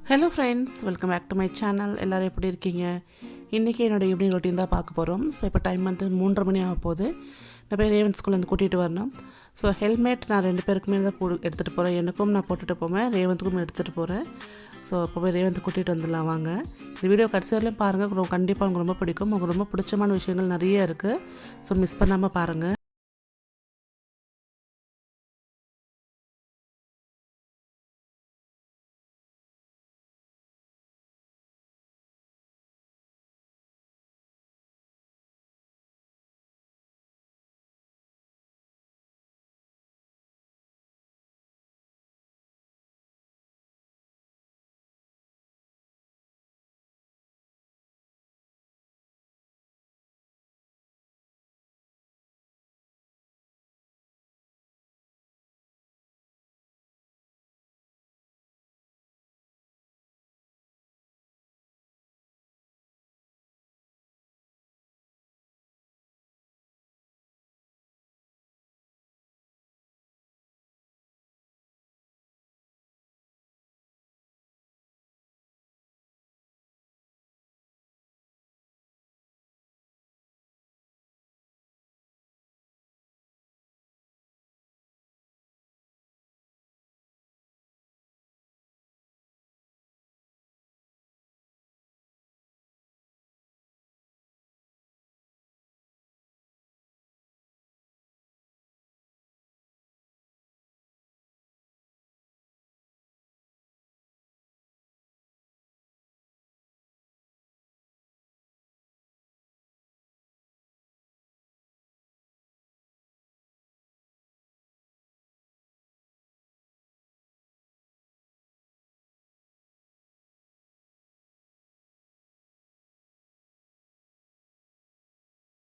Hello friends, welcome back to my channel. எல்லோரும் எப்படி இருக்கீங்க? இன்றைக்கி என்னோடய ஈவினிங் ரொட்டீன் தான் பார்க்க போகிறோம். ஸோ இப்போ டைம் வந்து 3:30 மணி ஆக போகுது. நான் போய் ரேவன் ஸ்கூல்லேருந்து கூட்டிகிட்டு வரணும். ஸோ ஹெல்மெட் நான் 2 பேருக்குமே தான் எடுத்துகிட்டு போகிறேன். எனக்கும் நான் போட்டுட்டு போவேன், ரேவந்துக்கும் எடுத்துகிட்டு போகிறேன். ஸோ இப்போ போய் ரேவந்து கூட்டிகிட்டு வந்துடலாம் வாங்க. இந்த வீடியோ கடைசி வரலையும் பாருங்கள், கண்டிப்பாக உங்களுக்கு ரொம்ப பிடிக்கும். உங்களுக்கு ரொம்ப பிடிச்சமான விஷயங்கள் நிறைய இருக்குது. ஸோ மிஸ் பண்ணாமல் பாருங்கள்.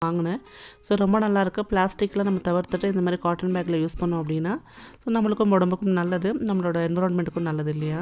வாங்கினேன். ஸோ ரொம்ப நல்லாயிருக்கு. பிளாஸ்டிக்கில் நம்ம தவிர்த்துட்டு இந்த மாதிரி காட்டன் பேக்கில் யூஸ் பண்ணோம் அப்படின்னா ஸோ நம்மளுக்கும் உடம்புக்கும் நல்லது, நம்மளோட என்விரான்மெண்ட்டுக்கும் நல்லது இல்லையா?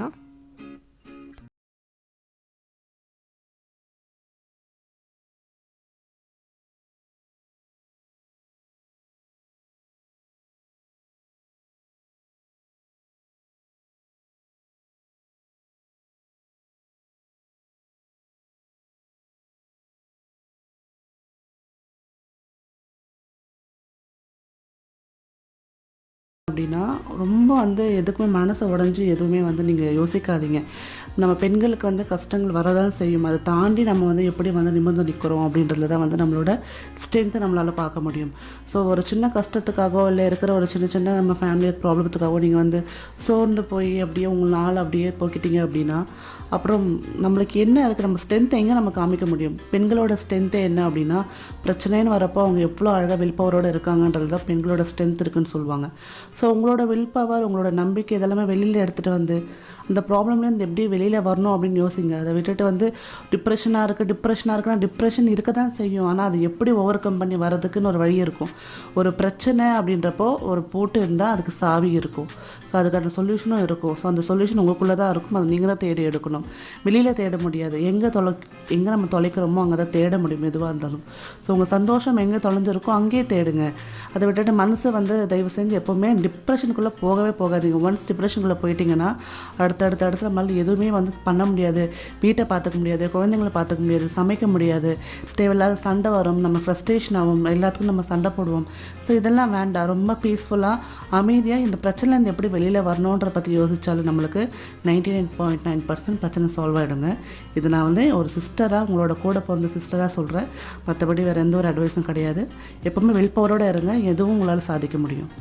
அப்படின்னா ரொம்ப வந்து எதுக்குமே மனசை உடஞ்சி எதுவுமே வந்து நீங்கள் யோசிக்காதீங்க. நம்ம பெண்களுக்கு வந்து கஷ்டங்கள் வரதான் செய்யும். அதை தாண்டி நம்ம வந்து எப்படி வந்து நிமிர்ந்து நிற்கிறோம் அப்படின்றதுல தான் வந்து நம்மளோட ஸ்ட்ரென்த்தை நம்மளால் பார்க்க முடியும். ஸோ ஒரு சின்ன கஷ்டத்துக்காகவோ இல்லை இருக்கிற ஒரு சின்ன சின்ன நம்ம ஃபேமிலி ப்ராப்ளத்துக்காகவோ நீங்கள் வந்து சோர்ந்து போய் அப்படியே உங்கள் நாள் அப்படியே போக்கிட்டீங்க அப்படின்னா அப்புறம் நம்மளுக்கு என்ன இருக்குது, நம்ம ஸ்ட்ரென்த்தை எங்கே நம்ம காமிக்க முடியும்? பெண்களோட ஸ்ட்ரென்த்தே என்ன அப்படின்னா, பிரச்சனைன்னு வரப்போ அவங்க எவ்வளோ அழகாக வில் பவரோடு இருக்காங்கன்றது தான் பெண்களோட ஸ்ட்ரென்த் இருக்குதுன்னு சொல்லுவாங்க. ஸோ உங்களோட வில் பவர், உங்களோட நம்பிக்கை இதெல்லாமே வெளியில் எடுத்துகிட்டு வந்து அந்த ப்ராப்ளம்லேருந்து எப்படி வெளியில் வரணும் அப்படின்னு யோசிங்க. அதை விட்டுட்டு வந்து டிப்ரெஷனாக இருக்குன்னா டிப்ரெஷன் இருக்க தான் செய்யும். ஆனால் அது எப்படி ஓவர் கம் பண்ணி வரதுக்குன்னு ஒரு வழி இருக்கும். ஒரு பிரச்சனை அப்படின்றப்போ ஒரு போட்டு இருந்தால் அதுக்கு சாவி இருக்கும். ஸோ அதுக்கான சொல்யூஷனும் இருக்கும். ஸோ அந்த சொல்யூஷன் உங்களுக்குள்ளே தான் இருக்கும். அதை நீங்கள் தான் தேடி எடுக்கணும், வெளியில் தேட முடியாது. எங்கே நம்ம தொலைக்கிறோமோ அங்கே தான் தேட முடியும் எதுவாக இருந்தாலும். ஸோ உங்கள் சந்தோஷம் எங்கே தொலைஞ்சிருக்கோ அங்கேயே தேடுங்க. அதை விட்டுட்டு மனசு வந்து தயவு செஞ்சு எப்போவுமே டிப்ரெஷனுக்குள்ளே போகவே போகாதீங்க. ஒன்ஸ் டிப்ரெஷனுக்குள்ளே போயிட்டீங்கன்னா அடுத்தடுத்து நம்மளால் எதுவுமே வந்து பண்ண முடியாது. வீட்டை பார்த்துக்க முடியாது, குழந்தைங்களை பார்த்துக்க முடியாது, சமைக்க முடியாது, தேவையில்லாத சண்டை வரும், நம்ம ஃப்ரஸ்ட்ரேஷன் ஆகும், எல்லாத்துக்கும் நம்ம சண்டை போடுவோம். ஸோ இதெல்லாம் வேண்டாம். ரொம்ப பீஸ்ஃபுல்லாக அமைதியாக இந்த பிரச்சனைலேருந்து எப்படி வெளியில் வரணுன்ற பற்றி யோசித்தாலும் நம்மளுக்கு 99.9% பிரச்சனை சால்வ் ஆகிடுங்க. இது நான் வந்து ஒரு சிஸ்டராக, உங்களோட கூட பிறந்த சிஸ்டராக சொல்கிறேன். மற்றபடி வேறு எந்த ஒரு அட்வைஸும் கிடையாது. எப்போவுமே வில் பவரோடு இருங்க, எதுவும் உங்களால் சாதிக்க முடியும்.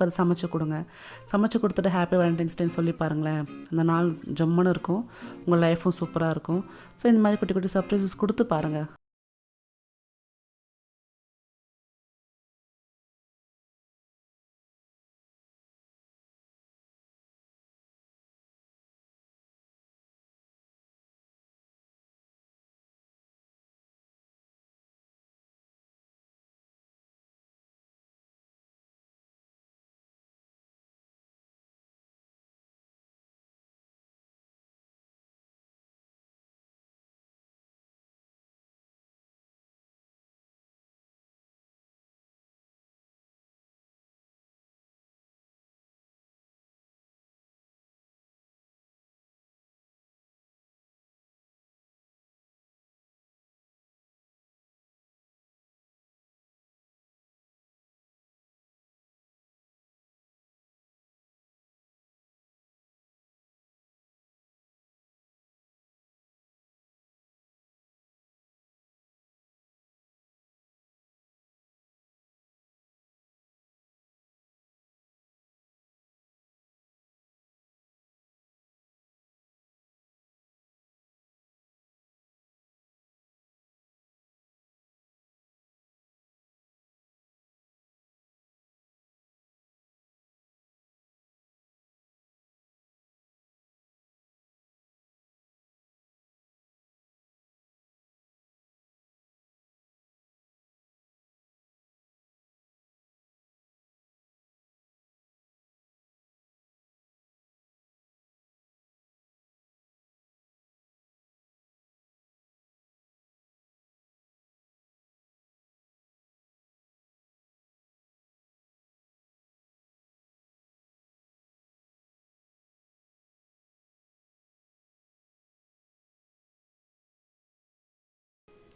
அது சமைச்சு கொடுங்க. சமைச்சு கொடுத்துட்டு ஹாப்பி வேலண்டைன்ஸ் டேன்னு சொல்லி பாருங்களேன். அந்த நாள் ஜம்முன்னு இருக்கும், உங்கள் லைஃப்பும் சூப்பராக இருக்கும். ஸோ இந்த மாதிரி குட்டி குட்டி சர்ப்ரைசஸ் கொடுத்து பாருங்கள்.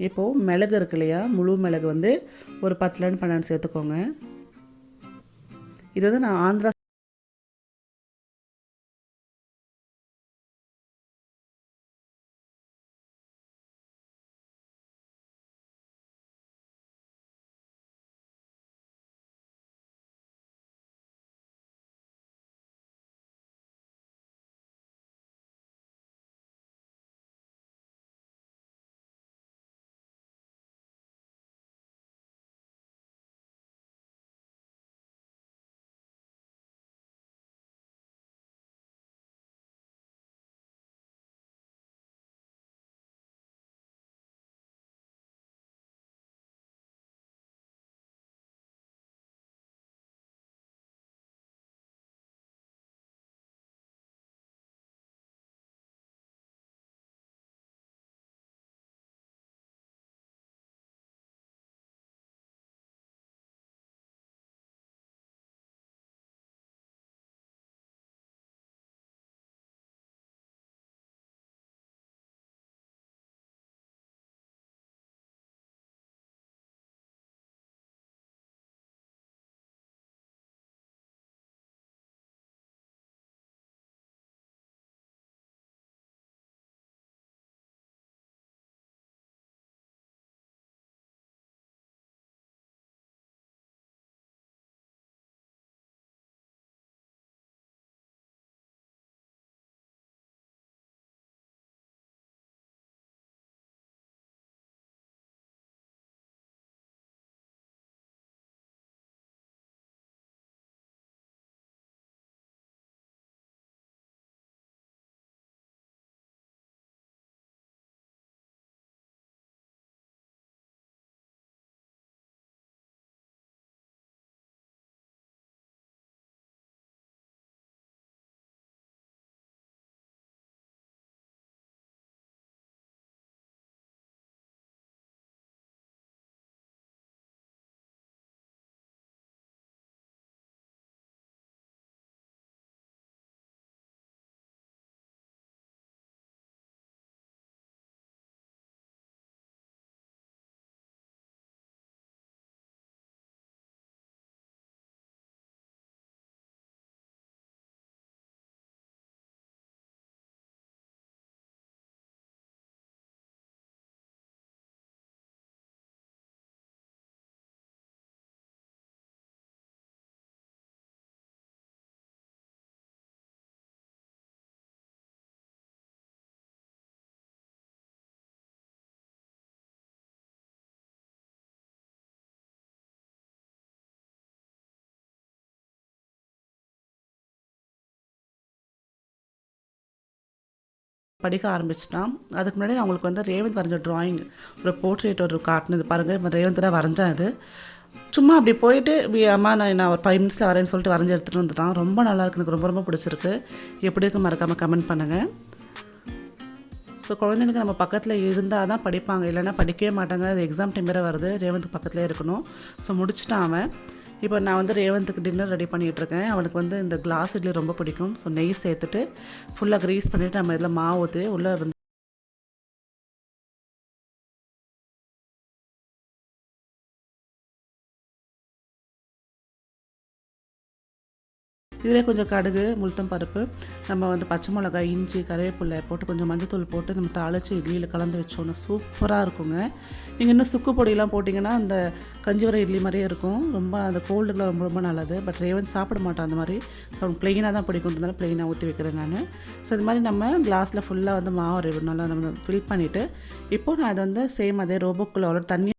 இப்போது மிளகு இருக்கு இல்லையா, முழு மிளகு வந்து ஒரு 10லேருந்து 12 சேர்த்துக்கோங்க. இது வந்து நான் ஆந்திரா படிக்க ஆரம்பிச்சிட்டான். அதுக்கு முன்னாடி நான் உங்களுக்கு வந்து ரேவந்த் வரைஞ்ச ட்ராயிங் ஒரு போர்ட்ரேட் ஒரு காட்டினது பாருங்கள். இப்போ ரேவந்த் தான் வரைஞ்சேன். அது சும்மா அப்படி போயிட்டு அம்மா நான் ஒரு 5 மினிட்ஸில் வரேன்னு சொல்லிட்டு வரைஞ்சி எடுத்துகிட்டு வந்துட்டான். ரொம்ப நல்லாயிருக்கு, எனக்கு ரொம்ப ரொம்ப பிடிச்சிருக்கு. எப்படி இருக்கு மறக்காமல் கமெண்ட் பண்ணுங்கள். ஸோ குழந்தைங்களுக்கு நம்ம பக்கத்தில் இருந்தால் தான் படிப்பாங்க, இல்லைன்னா படிக்கவே மாட்டாங்க. அது எக்ஸாம் டைம் வேறு வருது, ரேவந்த் பக்கத்துலேயே இருக்கணும். ஸோ முடிச்சுட்டான் அவன். இப்போ நான் வந்து ரேவந்துக்கு டின்னர் ரெடி பண்ணிகிட்ருக்கேன். அவனுக்கு வந்து இந்த கிளாஸ் இட்லி ரொம்ப பிடிக்கும். ஸோ நெய் சேர்த்துட்டு ஃபுல்லாக க்ரீஸ் பண்ணிவிட்டு நம்ம இதில் மாவு ஊற்றி உள்ளே வந்து இதில் கொஞ்சம் கடுகு, உளுத்தம் பருப்பு, நம்ம வந்து பச்சை மிளகாய், இஞ்சி, கருவேப்பிலை போட்டு கொஞ்சம் மஞ்சத்தூள் போட்டு நம்ம தாளித்து இட்லியில் கலந்து வச்சோன்னா சூப்பராக இருக்குங்க. நீங்கள் இன்னும் சுக்கு பொடியெலாம் போட்டிங்கன்னா அந்த கஞ்சி வர இட்லி மாதிரியே இருக்கும். ரொம்ப அந்த கோல்டுக்குலாம் ரொம்ப ரொம்ப நல்லது. பட் ரேவன் சாப்பிட மாட்டான் அந்த மாதிரி. ஸோ அவனுக்கு ப்ளெயினாக தான் பிடிக்குன்றதுனால ப்ளெயினாக ஊற்றி வைக்கிறேன் நான். ஸோ இது மாதிரி நம்ம கிளாஸில் ஃபுல்லாக வந்து மாவு நல்லா நம்ம ஃபில் பண்ணிவிட்டு இப்போது நான் அதை வந்து சேம் அதே ரோபோக்குள்ளே அவ்வளோ தண்ணி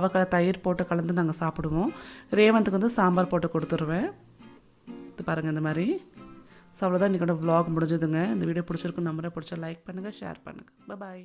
அவக்காய் தயிர் போட்டு கலந்து நாங்கள் சாப்பிடுவோம். ரேவந்துக்கு வந்து சாம்பார் போட்டு கொடுத்துருவேன். இது பாருங்கள் இந்த மாதிரி. ஸோ அவ்வளோதான் இன்றைக்கோட vlog முடிஞ்சதுங்க. இந்த வீடியோ பிடிச்சிருக்குன்னு நம்புறேன். பிடிச்சா லைக் பண்ணுங்கள், ஷேர் பண்ணுங்கள். பாய்.